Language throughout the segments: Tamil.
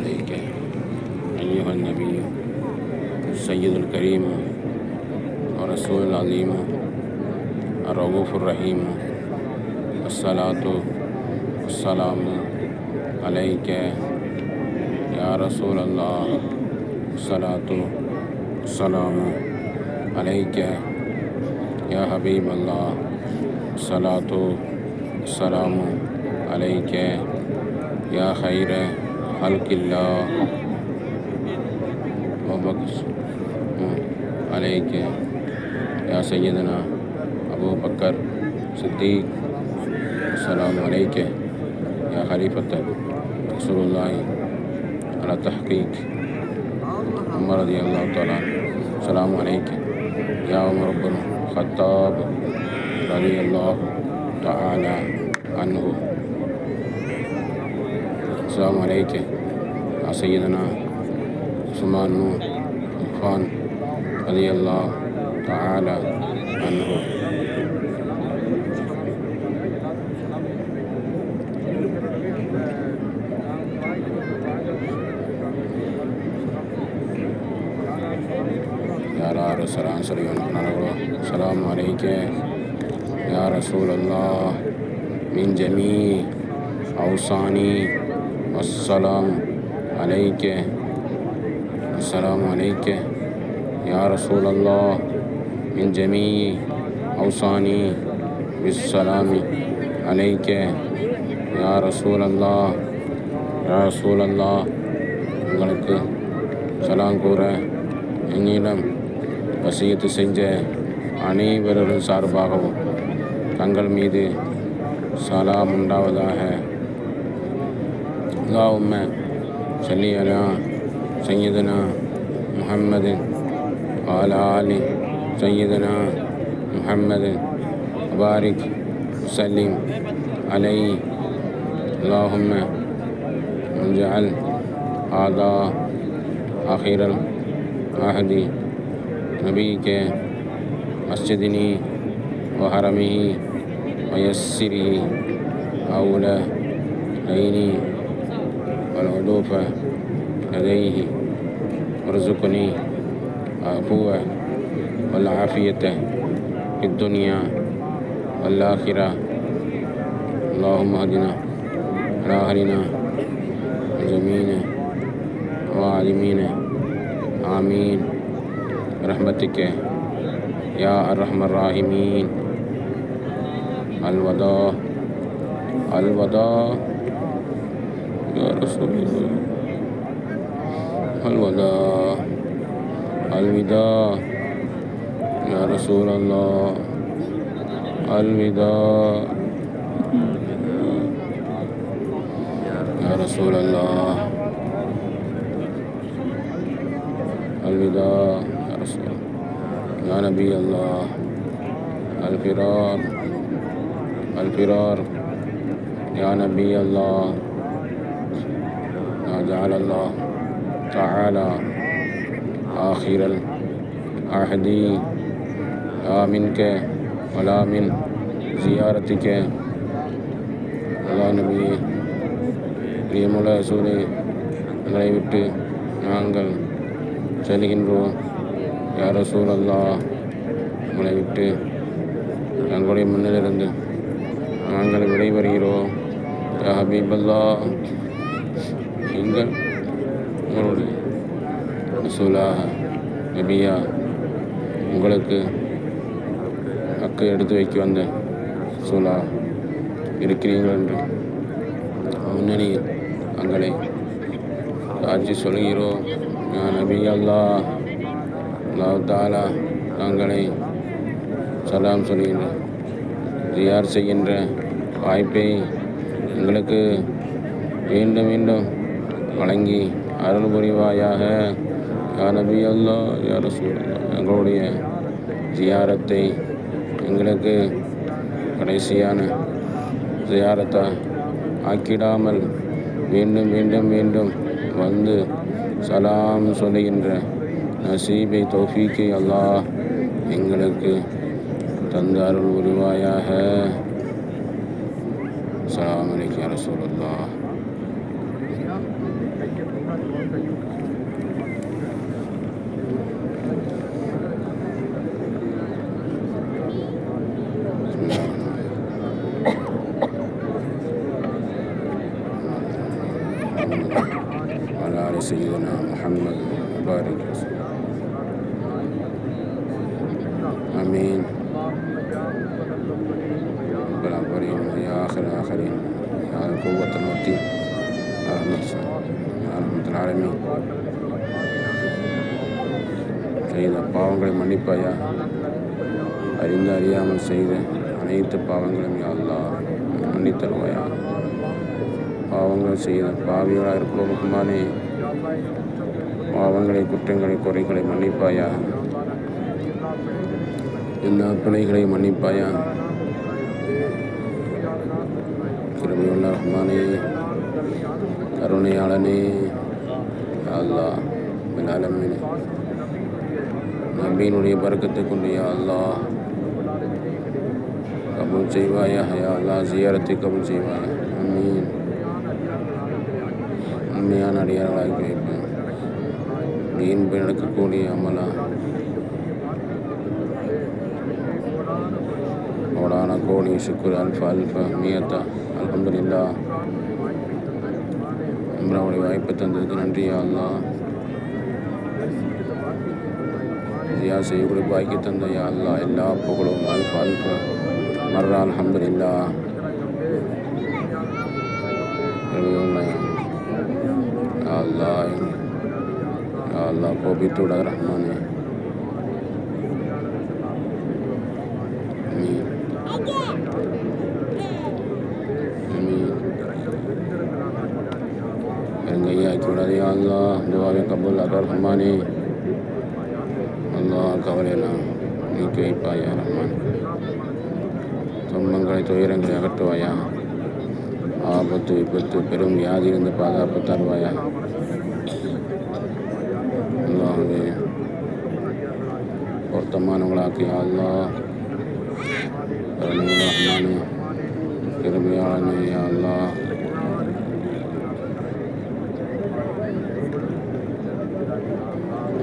عليك أيها النبي السيد الكريم ورسول العظيم الرؤوف الرحيم. الصلاة والسلام عليك يا رسول الله. الصلاة والسلام عليك يا حبيب الله. الصلاة والسلام عليك يا خير خلق الله. وبكس عليك يا سيدنا أبو بكر صديق. السلام عليك يا خليفة رسول الله على تحقيق عمر رضي الله تعالى عنه. السلام عليك يا عمر بن الخطاب رضي الله تعالى عنه. السلام عليك يا سيدنا عثمان بن عفان رضي الله تعالى عنه. யாரார் சலாம் சொல்லி அனுப்பினார்களோ السلام عليك يا رسول الله من جميع أوصاني. والسلام عليك. السلام عليك يا رسول الله من جميع أوصاني. بالسلام عليك يا رسول الله. يا رسول الله உங்களுக்கு சலாம் கூற என்னிடம் வசியத்து செஞ்ச அனைவரும் சார்பாகவும் தங்கள் மீது சலாம் உண்டாவதாக. اللهم صل على سيدنا محمد وعلى آل سيدنا محمد وبارك وسلم عليه. اللهم اجعل هذا آخر العهد نبيك مسجدني وحرمه ويسره أولى عيني والعلوف لديه. وارزقني العفو والعافية في الدنيا والآخرة. اللهم اهدنا على أهلنا الجميع وعالمين. آمين برحمتك يا أرحم الراحمين. الوداع الوداع يا رسول الله. الوداع الوداع يا رسول الله. الوداع يا رسول الله. الوداع يا رسول الله. يا نبي الله. الفرار الفرار يا نبي الله. جعل الله تعالى آخر العهد لا منك ولا من زيارتك. الله நபி பிரியமுள்ள ரசூலே, எங்களை விட்டு நாங்கள் செல்கின்றோம். யா ரசூல் அல்லாஹ், உங்களை விட்டு எங்களுடைய முன்னிலிருந்து நாங்கள் விடைபெறுகிறோம். யா ஹபீப் அல்லாஹ், நீங்கள் உங்களுடைய ரசூலாக நபியா உங்களுக்கு அக்கு எடுத்து வைக்க வந்த ரசூலா இருக்கிறீர்கள் என்று முன்னணியில் தங்களை சாட்சி சொல்கிறோம். யா நபி அல்லாஹ், அல்லாஹ் தாலா தங்களை சலாம் சொல்கின்ற ஜியார் செய்கின்ற வாய்ப்பை எங்களுக்கு மீண்டும் மீண்டும் வழங்கி அருள் புரிவாயாக. யா நபி அல்லாஹ், யா ரசூல் அல்லாஹ், எங்களுடைய ஜியாரத்தை எங்களுக்கு கடைசியான ஜியாரத்தை ஆக்கிடாமல் மீண்டும் மீண்டும் மீண்டும் வந்து சலாம் சொல்லுகின்ற நசீபை தௌஃபீக்கை அல்லாஹ் எங்களுக்கு தந்து அருள் புரிவாயாக. அஸ்ஸலாமு அலைக்கும் யா ரசூலல்லாஹ். محمد وعلى آل سيدنا محمد وبارك وسلم. آمين. رب الأولين ويا آخر الآخرين يا القوة المتين يا رحمة العالمين. செய்த பாவங்களை மன்னிப்பாயா. அறிந்து அறியாமல் செய்த அனைத்து பாவங்களையும் யா அல்லாஹ் மன்னித்தருவாயா. பாவங்கள் செய்த பாவிகளாக இருப்பவருக்குமானே பாவங்களை, குற்றங்களை, குறைகளை மன்னிப்பாயா. எல்லா பிழைகளை மன்னிப்பாயா. கிருபையுள்ள ரஹ்மானே, கருணையாளனே, யா அல்லாஹ் பில் ஆலமீன். நபியினுடைய பரக்கத்தை கொண்டு யா அல்லாஹ் கபூல் செய்வாயா. யா அல்லாஹ் ஜியாரத்தை கபூல் செய்வாயா. ஆமீன். உண்மையான அடியார்களாக்கி வைப்பேன். தீன் போய் நடக்கக்கூடிய அமலா கோடான கோடி சுக்குர் அல்ஃபா அல்ஃபா மியத்தா அல்ஹம்துலில்லாஹ். உம்ராவுடைய வாய்ப்பை தந்ததுக்கு நன்றி யா அல்லாஹ். ஜியா செய்யக்கூடிய பாக்கி தந்த யா அல்லாஹ். எல்லா புகழும் அல்ஃபா அல்ஃபா மர்ரா அல்ஹம்துலில்லாஹ். யா அல்லாஹ், யா அல்லாஹ் கோபித்துவிடாத ரஹ்மானே. ஆமீன். ஆமீன். எங்கையாக்கி விடாது யா அல்லாஹ். துவாவை கபூல் ஆக்க ரஹ்மானே. அல்லாஹ் கவலையெல்லாம் நீக்கி வைப்பாயா ரஹ்மான். துன்பங்களை, துயரங்களை அகற்றுவாயா. ஆபத்து, விபத்து, பெரும் வியாதியிலிருந்து பாதுகாப்பு தருவாயா. அல்லாஹ்வே பொருத்தமானவங்களாக்கி யா அல்லாஹ். ரஹ்மானே, கிருபையாளனே யா அல்லாஹ்.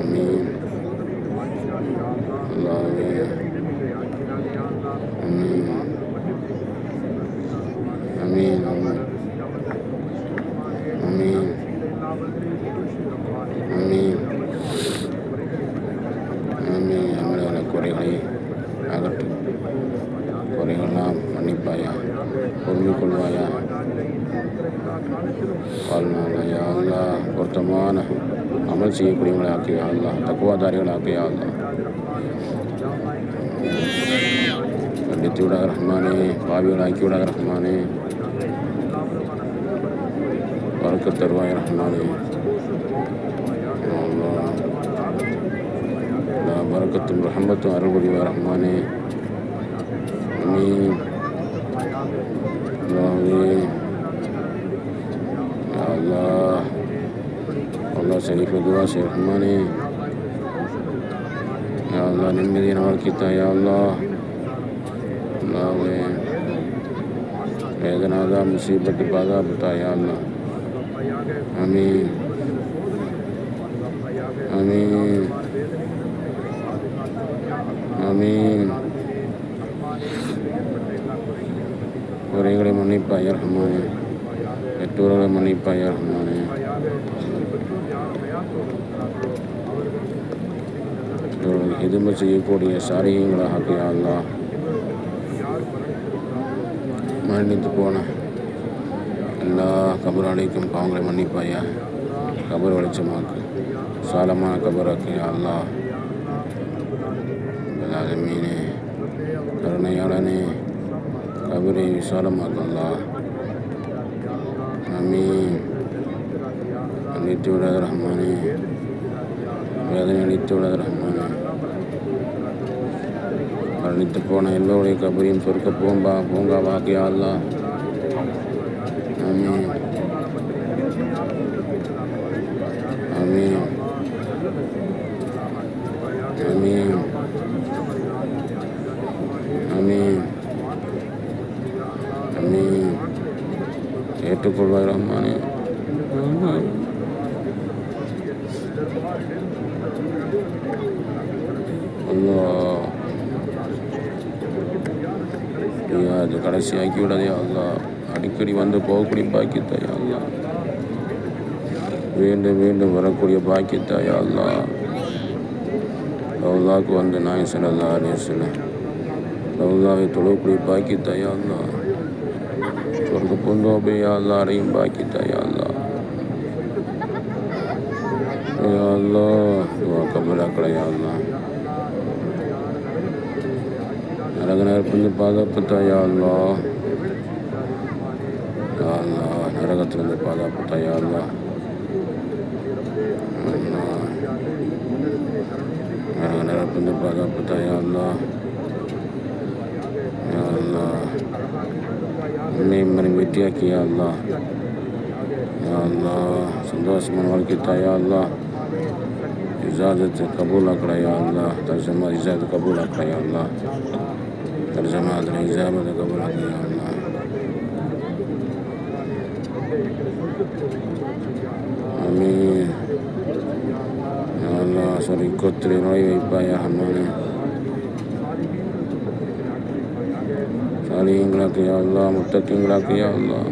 ஆமீன். அல்லாஹ்வே ஆமீன். ஆமீன். ஆமீன். ஆமீன். ஆமீன். நம்மளோட குறைகளை அகற்று. குறைகள்லாம் மன்னிப்பாயா. பொறுமை கொள்வாயா. வாழ்நாள் யா அல்லாஹ் பொருத்தமான அமல் செய்யக்கூடியவங்களை ஆக்கியா அல்லாஹ். தக்குவாதாரிகளை ஆக்கியா அல்லாஹ். கண்டித்து விடாத ரஹ்மானே. பாவிகளை ஆக்கி விடாத ரஹ்மானே. பறக்க தருவாய் ரஹ்மானே. பரக்கத்தும் ரஹமத்தும் அருள் புரிவாய் ரஹ்மானே. ஆமீன். அல்லாஹ்வே யா அல்லாஹ். அல்லாஹ் ஷரீஃபை துவா செய் ரஹ்மானே. யா அல்லாஹ் நிம்மதியான வாழ்க்கைத்தா யா அல்லாஹ். அல்லாஹ்வே வேதனாதா முசீபத்து பாதுகாப்புத்தா யா அல்லாஹ். ஆமீன். ஆமீன். ஆமீன். குறைகளை மன்னிப்பாய் ரஹ்மானே. பெற்றோர்களை மன்னிப்பாய் ரஹ்மானே. பெற்றோர்கள் எதுமை செய்யக்கூடிய சாரியங்களாக ஆக்கியா அல்லாஹ். மன்னித்து போன எல்லா கபராளிக்கும் பாவங்களை மன்னிப்பாயா. கபர் வெளிச்சமாக்கு. சாலமான கபராக்கு யா அல்லாஹ். ஆமீனே. கருணையாளனே, கபரை விசாலமாக்கு அல்லாஹ். ஆமீன். மன்னித்து விடாத ரஹ்மானே. வேதனை அளித்து விடாத ரஹ்மானே. மரணித்து போன எல்லோருடைய கபரையும் சொர்க்க பூங்காவாக்கு யா அல்லாஹ். ஆமீன். ஆமீன். ஆமீன். ஆமீன். ஆமீன். ஏற்றுக்கொள்வாய் ரஹ்மானே. அல்லாஹ் அது கடைசியாக்கி விடாதே அல்லாஹ். அடிக்கடி வந்து போகக்கூடிய பாக்கியத்தை அல்லாஹ். மீண்டும் மீண்டும் வரக்கூடிய பாக்கியத்தை யா அல்லாஹ் ரவுலாவுக்கு வந்து நாயகம் ஸல்லல்லாஹு அலைஹி வஸல்லம் ரவுலாவை தொழக்கூடிய பாக்கியத்தை யா அல்லாஹ் சொர்க்க பூந்தோப்பை யா அல்லாஹ் அடையும் பாக்கியத்தை யா அல்லாஹ் யா அல்லாஹ் துஆ கபூலாக்கடை யா அல்லாஹ் நரக நெருப்பிலிருந்து பாதுகாப்புத்தா யா அல்லாஹ் யா அல்லாஹ் நரகத்திலிருந்து பாதுகாப்புத்தா யா அல்லாஹ் நரக நெருப்பிலிருந்து பாதுகாப்புத்தா யா அல்லாஹ் யா அல்லாஹ் உன்னையும் மனம் வெற்றியாக்கி யா அல்லாஹ் யா அல்லாஹ் சந்தோஷமான வாழ்க்கை தாயா அல்லாஹ் இஜாதத்து கபூலாக்கடை யா அல்லாஹ் தர்ஜமா இஜாதத்து கபூலாக்கடை யா அல்லாஹ் தர்ஜமா அதில் இஜாபத்தை கபூலாக்கடை யா அல்லாஹ் ஆமீன் யா அல்லாஹ் சொர்க்கத்தில் நுழைய வைப்பாயா ரஹ்மானே சாலிஹீன்களாக்கு யா அல்லாஹ் முத்தகீன்களாக்கு யா அல்லாஹ்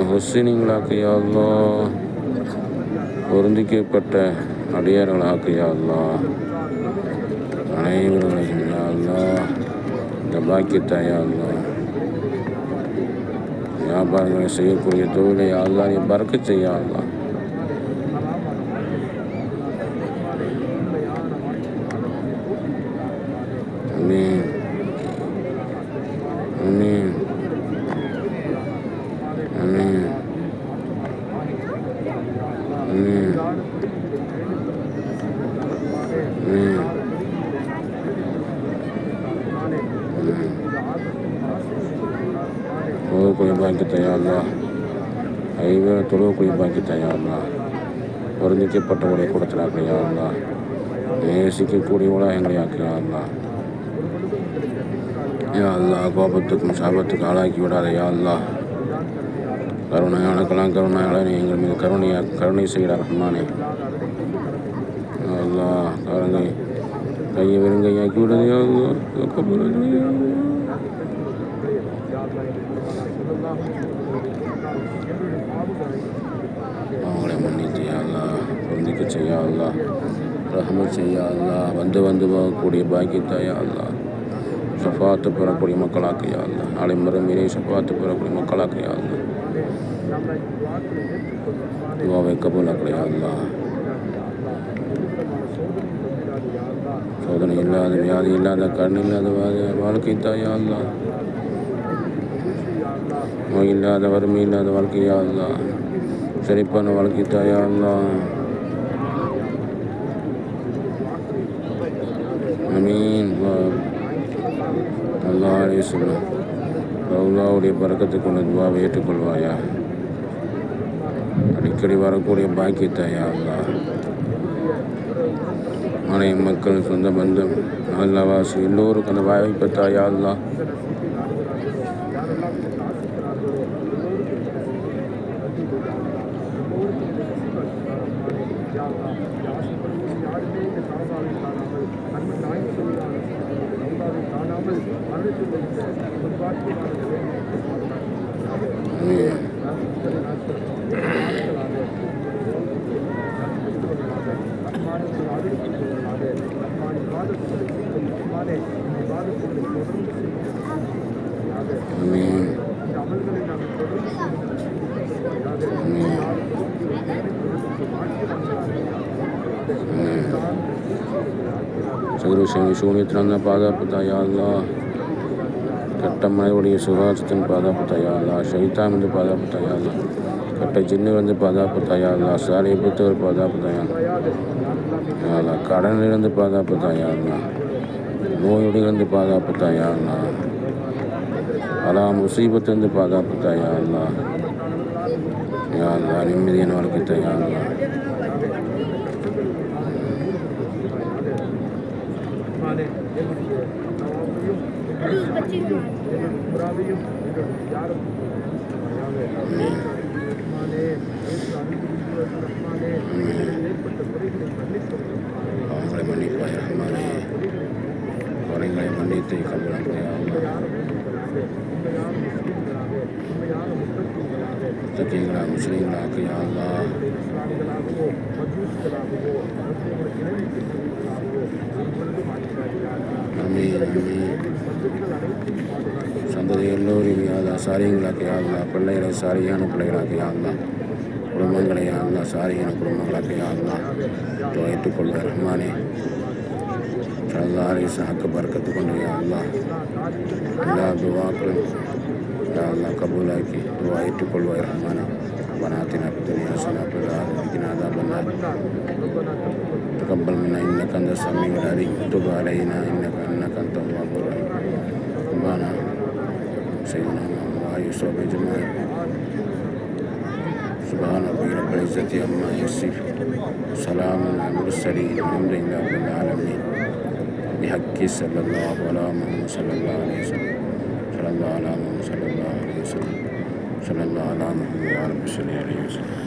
முஹ்ஸினீன்களாக்கு யா அல்லாஹ் பொருந்திக்கப்பட்ட அடியார்களாக்கு யா அல்லாஹ் அனைவர்களையும் யா அல்லாஹ் இந்த பாக்கியத்தை யா அல்லாஹ் வியாபாரங்களை செய்யக்கூடிய தொழிலை யா அல்லாஹ் நீ பறக்கச் செய்ய யா அல்லாஹ் ஆமீன் ஆமீன் ஆமீன் ஆமீன் தொழுவக்கூடிய பாக்கியத்தை யா அல்லாஹ் ஐவேளை தொழுவக்கூடிய பாக்கியத்தை யா அல்லாஹ் பொருந்திக்கப்பட்டவருடைய கூட்டத்திலாக்க யா அல்லாஹ் நேசிக்கக்கூடியவளா எங்களை ஆக்கு யா அல்லாஹ் யா அல்லாஹ் கோபத்துக்கும் சாபத்துக்கும் ஆளாக்கி விடாத யா அல்லாஹ் கருணையானக்கெல்லாம் கருணையாளனே எங்கள் மீது கருணை செய்கிறார் ரஹ்மானே யா அல்லாஹ் கருணை கையை வெறுங்கையாக்கி விடாத யா அல்லாஹ் அவங்களை மன்னித்து யா அல்லாஹ் பொருந்திக்க செய்யா அல்லாஹ் ரஹ்மத் செய்யா அல்லாஹ் வந்து வந்து போகக்கூடிய பாக்கியத்தை யா அல்லாஹ் ஷஃபாத்து பெறக்கூடிய மக்களாக்கு யா அல்லாஹ் நாளை மறுமையிலே ஷஃபாத்து பெறக்கூடிய மக்களாக்கு யா அல்லாஹ் துஆவை கபூலாக்கடை யா அல்லாஹ் சோதனை இல்லாத வியாதி இல்லாத கண் இல்லாத வாழ்க்கை தாயா அல்லாஹ் நோய் இல்லாத வறுமை இல்லாத வாழ்க்கையா அல்லாஹ் செழிப்பான வாழ்க்கை தாயா அல்லாஹ் ஆமீன் அல்லாஹ் அலைஹி வஸல்லம் ரவுலாவுடைய பரக்கத்தை கொண்ட துஆவை ஏற்றுக்கொள்வாயா அடிக்கடி வரக்கூடிய பாக்கியத்தாயா அல்லாஹ் மனை மக்கள் சொந்த பந்தம் அல்லாவாசி எல்லோருக்கும் அந்த வாய்ப்பை தாயா அல்லாஹ் ஆமீன் சகுரு சூனியத்திலிருந்த பாதுகாப்பு யா அல்லாஹ் கெட்ட மனைவுடைய சுகாசத்தின் பாதுகாப்பு யா அல்லாஹ் ஷைத்தான் வந்து பாதுகாப்பு யா அல்லாஹ் கெட்ட ஜின்னு வந்து பாதுகாப்பு யா அல்லாஹ் சாலையை பொறுத்தவர் பாதுகாப்பு யா அல்லாஹ் கடனிலிருந்து பாதுகாப்பு யா அல்லாஹ் நோயுடையிலிருந்து பாதுகாப்பு யா அல்லாஹ் பலா முசீபத்திலிருந்து பாதுகாப்பு யா அல்லாஹ் யா அல்லாஹ் நிம்மதியான வாழ்க்கை யா அல்லாஹ் அவங்களை மன்னிப்பாய் ரஹ்மானே குறைகளை மன்னித்து கபூலாக்கடை யா அல்லாஹ் முத்தகீங்களா முஸ்லீம்களாக்கு யா அல்லாஹ். ஆமீன் ஆமீன். சந்ததி எல்லோரையும் யா அல்லாஹ் சாரியங்களாக்கு யா அல்லாஹ். பிள்ளைகளை சாரியான பிள்ளைகளாக்கு யா அல்லாஹ். குடும்பங்களை யா அல்லாஹ் சாரியான குடும்பங்களாக்கு யா அல்லாஹ். ஏற்றுக்கொள்வார் ரஹ்மானே. ஸல்லல்லாஹு அலைஹி வஸல்லம் ஹக்கு பரக்கத்து கொண்டு யா அல்லாஹ் எல்லா துவாக்களும் யா அல்லாஹ் கபூலாக்கி துவா ஏற்றுக்கொள்வாய் ரஹ்மானே. ربنا آتنا في الدنيا حسنة وفي الآخرة وقنا عذاب النار. تقبل منا إنك أنت السميع العليم وتب علينا إنك أنت التواب الرحيم. ربنا سيدنا محمد وآله وصحبه أجمعين. سبحان ربك رب العزة عما يصفون سلام على المرسلين والحمد لله رب العالمين. بحق صلى الله على محمد صلى الله عليه وسلم صلى الله على محمد صلى الله عليه وسلم صلى الله على محمد وعلى آله وسلم.